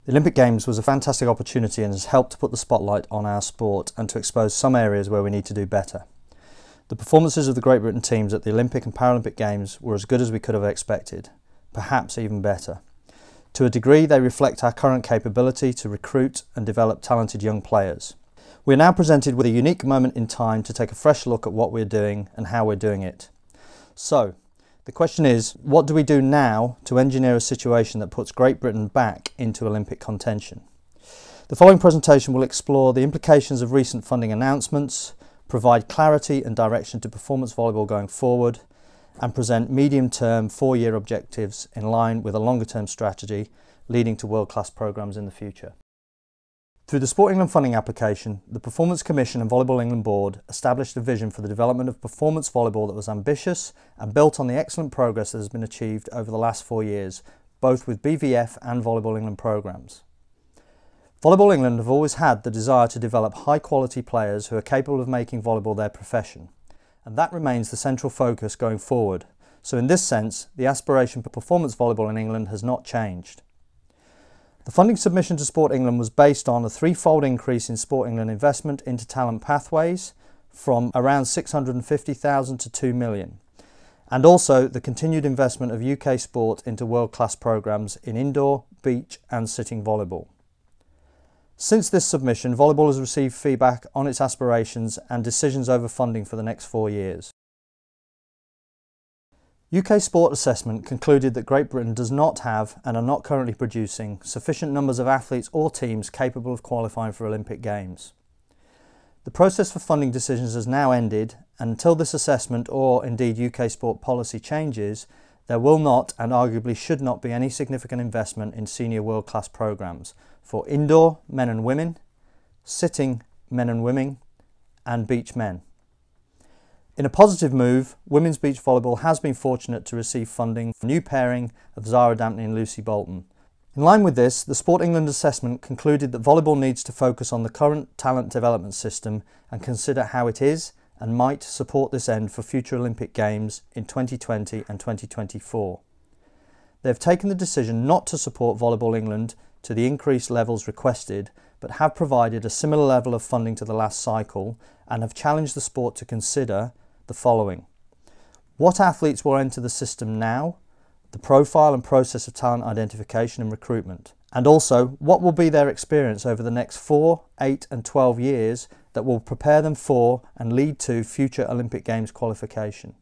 The Olympic Games was a fantastic opportunity and has helped to put the spotlight on our sport and to expose some areas where we need to do better. The performances of the Great Britain teams at the Olympic and Paralympic Games were as good as we could have expected, perhaps even better. To a degree, they reflect our current capability to recruit and develop talented young players. We are now presented with a unique moment in time to take a fresh look at what we're doing and how we're doing it. So, the question is, what do we do now to engineer a situation that puts Great Britain back into Olympic contention? The following presentation will explore the implications of recent funding announcements, provide clarity and direction to performance volleyball going forward, and present medium-term 4-year objectives in line with a longer-term strategy leading to world-class programmes in the future. Through the Sport England funding application, the Performance Commission and Volleyball England Board established a vision for the development of performance volleyball that was ambitious and built on the excellent progress that has been achieved over the last 4 years, both with BVF and Volleyball England programmes. Volleyball England have always had the desire to develop high-quality players who are capable of making volleyball their profession, and that remains the central focus going forward. So in this sense, the aspiration for performance volleyball in England has not changed. The funding submission to Sport England was based on a threefold increase in Sport England investment into talent pathways from around 650,000 to 2 million, and also the continued investment of UK sport into world-class programmes in indoor, beach and sitting volleyball. Since this submission, volleyball has received feedback on its aspirations and decisions over funding for the next 4 years. UK Sport Assessment concluded that Great Britain does not have and are not currently producing sufficient numbers of athletes or teams capable of qualifying for Olympic Games. The process for funding decisions has now ended, and until this assessment or indeed UK sport policy changes, there will not and arguably should not be any significant investment in senior world-class programmes for indoor men and women, sitting men and women and beach men. In a positive move, women's beach volleyball has been fortunate to receive funding for a new pairing of Zara Dampney and Lucy Bolton. In line with this, the Sport England assessment concluded that volleyball needs to focus on the current talent development system and consider how it is and might support this end for future Olympic Games in 2020 and 2024. They have taken the decision not to support Volleyball England to the increased levels requested, but have provided a similar level of funding to the last cycle and have challenged the sport to consider the following: what athletes will enter the system now, the profile and process of talent identification and recruitment, and also what will be their experience over the next 4, 8 and 12 years that will prepare them for and lead to future Olympic Games qualification.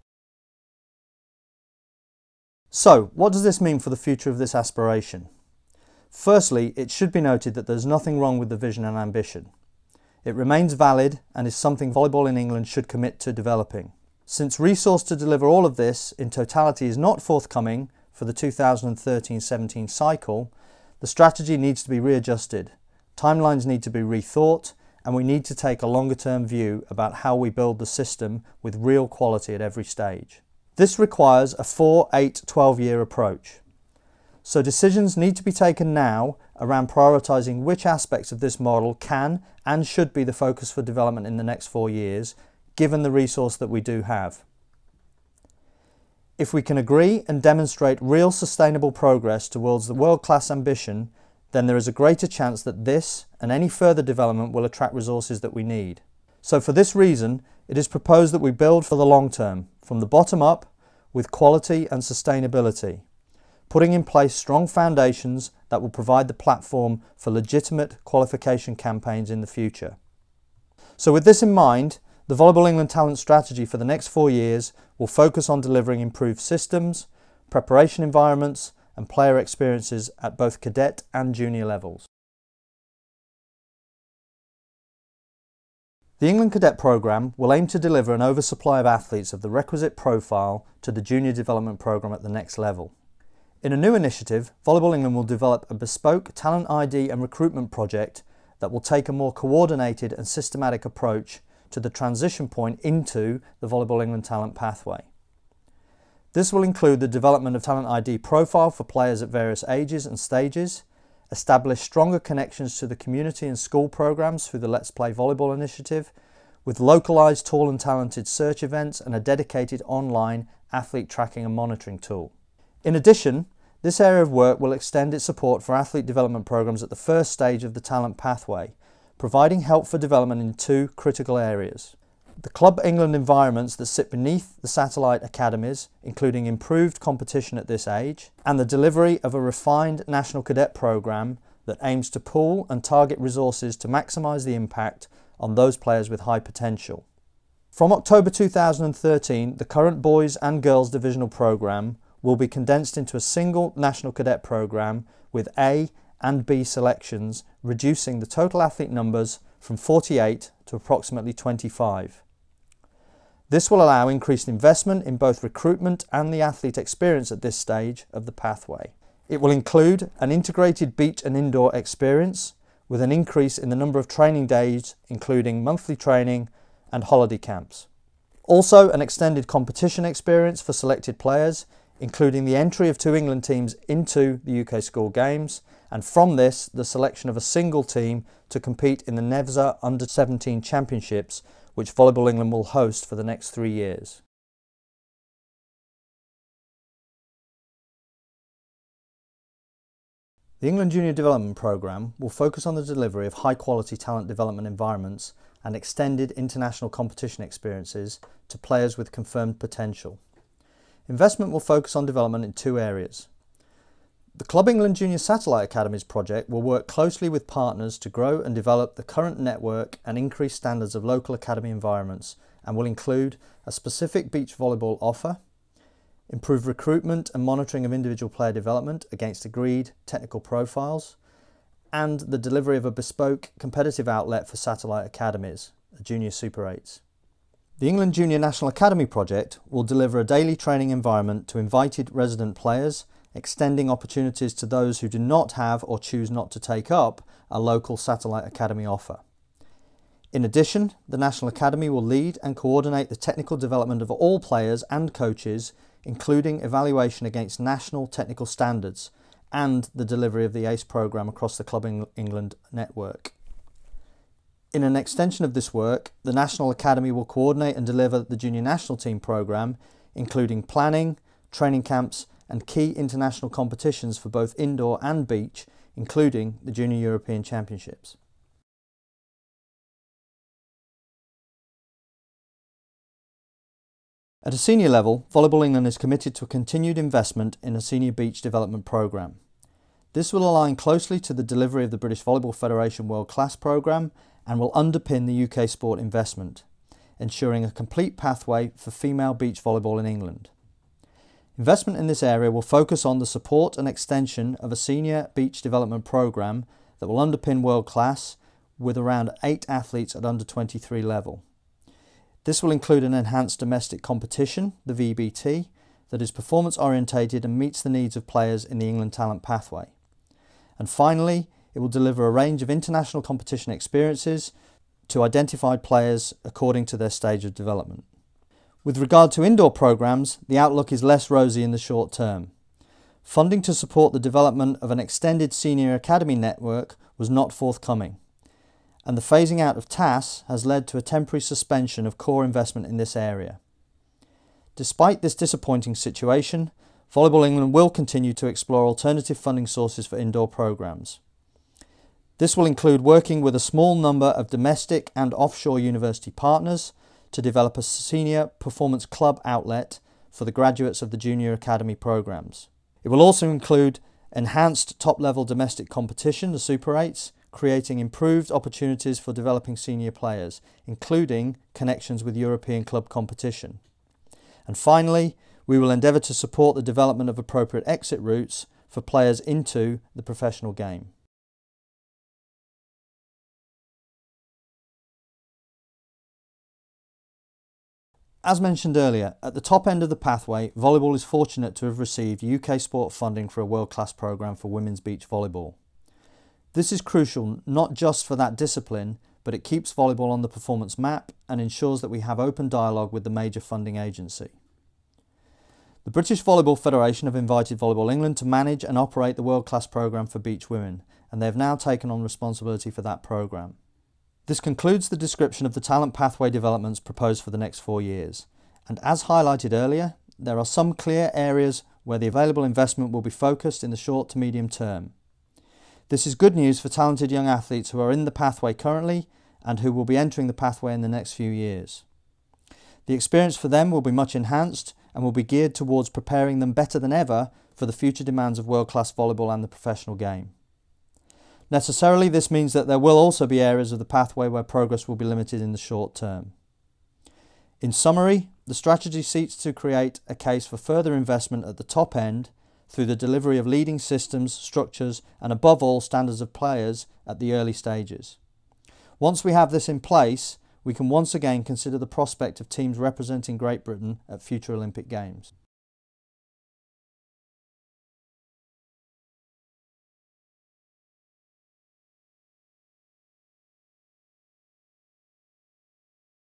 So, what does this mean for the future of this aspiration? Firstly, it should be noted that there's nothing wrong with the vision and ambition. It remains valid and is something volleyball in England should commit to developing. Since resource to deliver all of this in totality is not forthcoming for the 2013-17 cycle, the strategy needs to be readjusted, timelines need to be rethought, and we need to take a longer-term view about how we build the system with real quality at every stage. This requires a 4, 8, 12-year approach. So decisions need to be taken now around prioritising which aspects of this model can and should be the focus for development in the next 4 years, given the resource that we do have. If we can agree and demonstrate real sustainable progress towards the world-class ambition, then there is a greater chance that this and any further development will attract resources that we need. So for this reason, it is proposed that we build for the long term, from the bottom up, with quality and sustainability, putting in place strong foundations that will provide the platform for legitimate qualification campaigns in the future. So with this in mind, the Volleyball England Talent Strategy for the next 4 years will focus on delivering improved systems, preparation environments and player experiences at both cadet and junior levels. The England Cadet Programme will aim to deliver an oversupply of athletes of the requisite profile to the Junior Development Programme at the next level. In a new initiative, Volleyball England will develop a bespoke talent ID and recruitment project that will take a more coordinated and systematic approach to the transition point into the Volleyball England talent pathway. This will include the development of talent ID profile for players at various ages and stages, establish stronger connections to the community and school programmes through the Let's Play Volleyball initiative, with localised tall and talented search events and a dedicated online athlete tracking and monitoring tool. In addition, This area of work will extend its support for athlete development programs at the first stage of the talent pathway, providing help for development in two critical areas: the Club England environments that sit beneath the satellite academies, including improved competition at this age, and the delivery of a refined national cadet programme that aims to pool and target resources to maximise the impact on those players with high potential. From October 2013, the current boys and girls divisional programme will be condensed into a single national cadet programme with A and B selections, reducing the total athlete numbers from 48 to approximately 25. This will allow increased investment in both recruitment and the athlete experience at this stage of the pathway. It will include an integrated beach and indoor experience with an increase in the number of training days, including monthly training and holiday camps. Also, an extended competition experience for selected players, including the entry of 2 England teams into the UK School Games, and from this, the selection of a single team to compete in the NEVSA Under-17 Championships, which Volleyball England will host for the next 3 years. The England Junior Development Programme will focus on the delivery of high-quality talent development environments and extended international competition experiences to players with confirmed potential. Investment will focus on development in 2 areas. The Club England Junior Satellite Academies project will work closely with partners to grow and develop the current network and increase standards of local academy environments, and will include a specific beach volleyball offer, improve recruitment and monitoring of individual player development against agreed technical profiles, and the delivery of a bespoke competitive outlet for satellite academies, a Junior Super 8s. The England Junior National Academy project will deliver a daily training environment to invited resident players, extending opportunities to those who do not have or choose not to take up a local satellite academy offer. In addition, the National Academy will lead and coordinate the technical development of all players and coaches, including evaluation against national technical standards and the delivery of the ACE programme across the Club England network. In an extension of this work, the National Academy will coordinate and deliver the Junior National Team programme, including planning, training camps and key international competitions for both indoor and beach, including the Junior European Championships. At a senior level, Volleyball England is committed to a continued investment in a senior beach development programme. This will align closely to the delivery of the British Volleyball Federation World Class programme and will underpin the UK sport investment, ensuring a complete pathway for female beach volleyball in England. Investment in this area will focus on the support and extension of a senior beach development programme that will underpin world class with around 8 athletes at under 23 level. This will include an enhanced domestic competition, the VBT, that is performance orientated and meets the needs of players in the England talent pathway. And finally, it will deliver a range of international competition experiences to identified players according to their stage of development. With regard to indoor programmes, the outlook is less rosy in the short term. Funding to support the development of an extended senior academy network was not forthcoming, and the phasing out of TAS has led to a temporary suspension of core investment in this area. Despite this disappointing situation, Volleyball England will continue to explore alternative funding sources for indoor programmes. This will include working with a small number of domestic and offshore university partners to develop a senior performance club outlet for the graduates of the junior academy programmes. It will also include enhanced top-level domestic competition, the Super 8s, creating improved opportunities for developing senior players, including connections with European club competition. And finally, we will endeavour to support the development of appropriate exit routes for players into the professional game. As mentioned earlier, at the top end of the pathway, volleyball is fortunate to have received UK sport funding for a world-class programme for women's beach volleyball. This is crucial not just for that discipline, but it keeps volleyball on the performance map and ensures that we have open dialogue with the major funding agency. The British Volleyball Federation have invited Volleyball England to manage and operate the world-class programme for beach women, and they have now taken on responsibility for that programme. This concludes the description of the talent pathway developments proposed for the next 4 years, and as highlighted earlier, there are some clear areas where the available investment will be focused in the short to medium term. This is good news for talented young athletes who are in the pathway currently and who will be entering the pathway in the next few years. The experience for them will be much enhanced and will be geared towards preparing them better than ever for the future demands of world-class volleyball and the professional game. Necessarily, this means that there will also be areas of the pathway where progress will be limited in the short term. In summary, the strategy seeks to create a case for further investment at the top end through the delivery of leading systems, structures and above all standards of players at the early stages. Once we have this in place, we can once again consider the prospect of teams representing Great Britain at future Olympic Games.